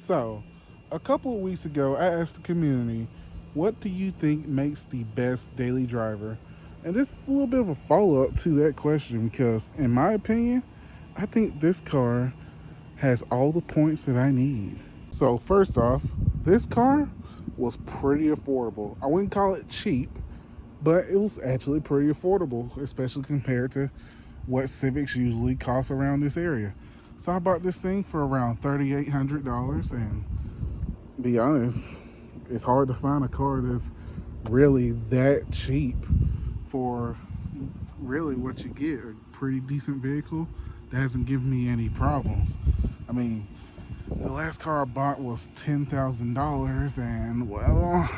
So, a couple of weeks ago, I asked the community, what do you think makes the best daily driver? And this is a little bit of a follow up to that question because, in my opinion, I think this car has all the points that I need. So, first off, this car was pretty affordable. I wouldn't call it cheap, but it was actually pretty affordable, especially compared to what Civics usually cost around this area. So I bought this thing for around $3,800, and be honest, it's hard to find a car that's really that cheap for really what you get. A pretty decent vehicle that hasn't given me any problems. I mean, the last car I bought was $10,000, and well,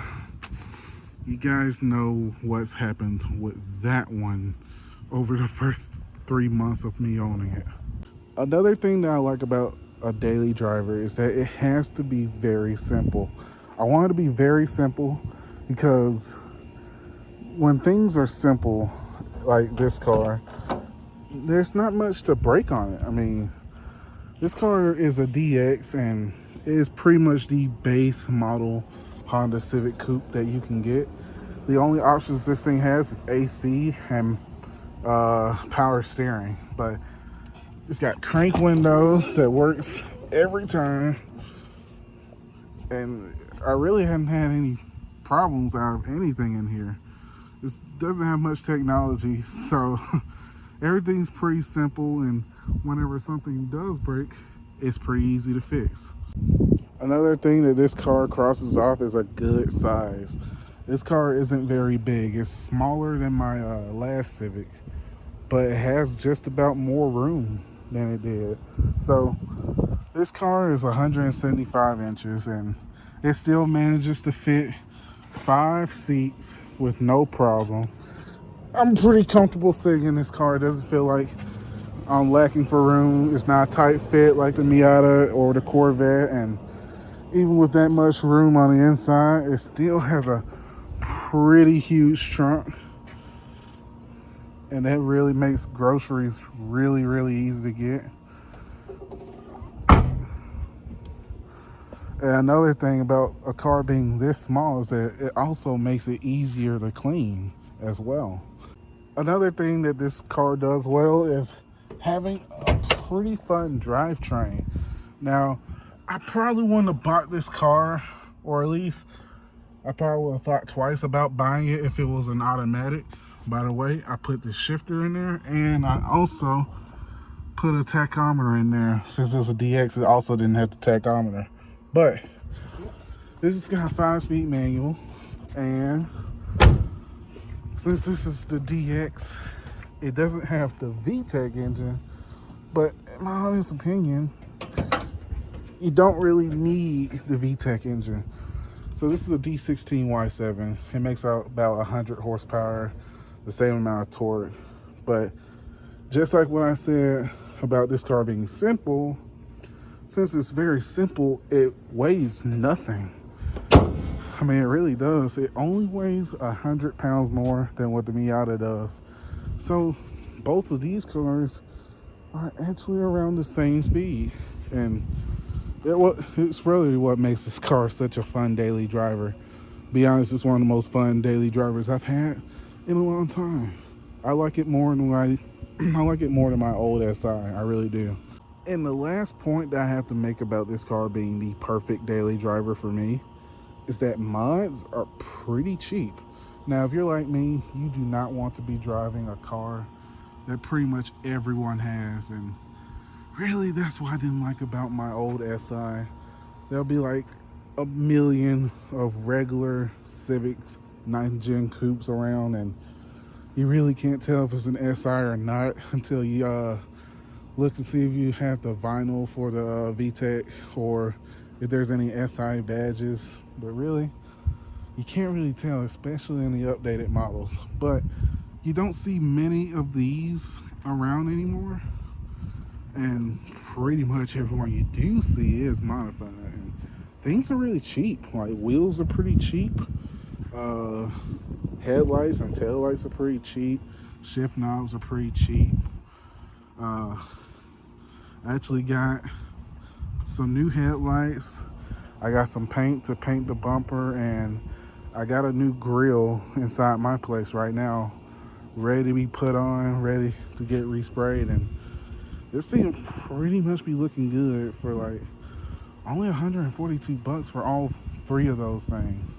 you guys know what's happened with that one over the first 3 months of me owning it. Another thing that I like about a daily driver is that it has to be very simple. I want it to be very simple because when things are simple, like this car, there's not much to break on it. I mean, this car is a DX and it is pretty much the base model Honda Civic Coupe that you can get. The only options this thing has is AC and power steering, but it's got crank windows that works every time, and I really haven't had any problems out of anything in here. This doesn't have much technology, so everything's pretty simple, and whenever something does break, it's pretty easy to fix. Another thing that this car crosses off is a good size. This car isn't very big. It's smaller than my last Civic, but it has just about more room than it did. So this car is 175 inches and it still manages to fit 5 seats with no problem. I'm pretty comfortable sitting in this car. It doesn't feel like I'm lacking for room. It's not a tight fit like the Miata or the Corvette, and even with that much room on the inside, it still has a pretty huge trunk, and that really makes groceries really easy to get. And another thing about a car being this small is that it also makes it easier to clean as well. Another thing that this car does well is having a pretty fun drivetrain. Now, I probably wouldn't have bought this car, or at least I probably would have thought twice about buying it if it was an automatic. By the way, I put the shifter in there, and I also put a tachometer in there. Since it's a DX, it also didn't have the tachometer. But this has got a 5-speed manual, and since this is the DX, it doesn't have the VTEC engine, but in my honest opinion, you don't really need the VTEC engine. So this is a D16Y7. It makes out about 100 horsepower, the same amount of torque. But just like what I said about this car being simple, since it's very simple, it weighs nothing. I mean, it really does. It only weighs 100 pounds more than what the Miata does. So both of these cars are actually around the same speed. And it's really what makes this car such a fun daily driver. Be honest, it's one of the most fun daily drivers I've had in a long time. I like it more than I like it more than my old SI. I really do. And the last point that I have to make about this car being the perfect daily driver for me is that mods are pretty cheap. Now, if you're like me, you do not want to be driving a car that pretty much everyone has, and really that's what I didn't like about my old SI. There'll be like a million of regular Civics 9th gen coupes around, and you really can't tell if it's an SI or not until you look to see if you have the vinyl for the VTEC or if there's any SI badges. But really, you can't really tell, especially in the updated models. But you don't see many of these around anymore, and pretty much everyone you do see is modified, and things are really cheap. Like, wheels are pretty cheap, headlights and taillights are pretty cheap, shift knobs are pretty cheap. I actually got some new headlights I got some paint to paint the bumper, and I got a new grill inside my place right now, ready to be put on, ready to get resprayed. And this thing pretty much be looking good for like only 142 bucks for all three of those things.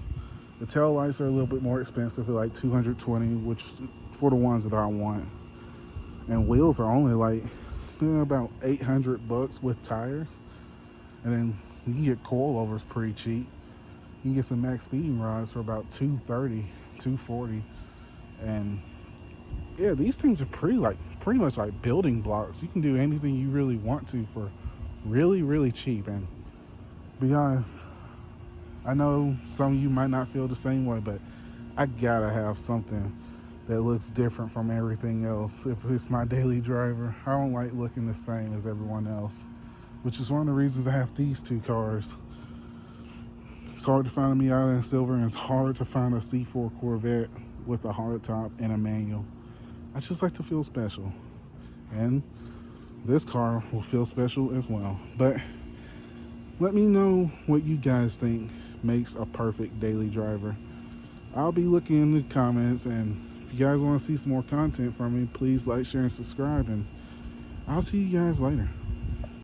The tail lights are a little bit more expensive at like 220, which for the ones that I want. And wheels are only like about 800 bucks with tires. And then you can get coilovers pretty cheap. You can get some max speeding rods for about 230, 240. And yeah, these things are pretty much like building blocks. You can do anything you really want to for really cheap. And to be honest, I know some of you might not feel the same way, but I gotta have something that looks different from everything else. If it's my daily driver, I don't like looking the same as everyone else, which is one of the reasons I have these two cars. It's hard to find a Miata in silver, and it's hard to find a C4 Corvette with a hardtop and a manual. I just like to feel special, and this car will feel special as well. But let me know what you guys think makes a perfect daily driver. I'll be looking in the comments, and if you guys want to see some more content from me, please like, share, and subscribe, and I'll see you guys later.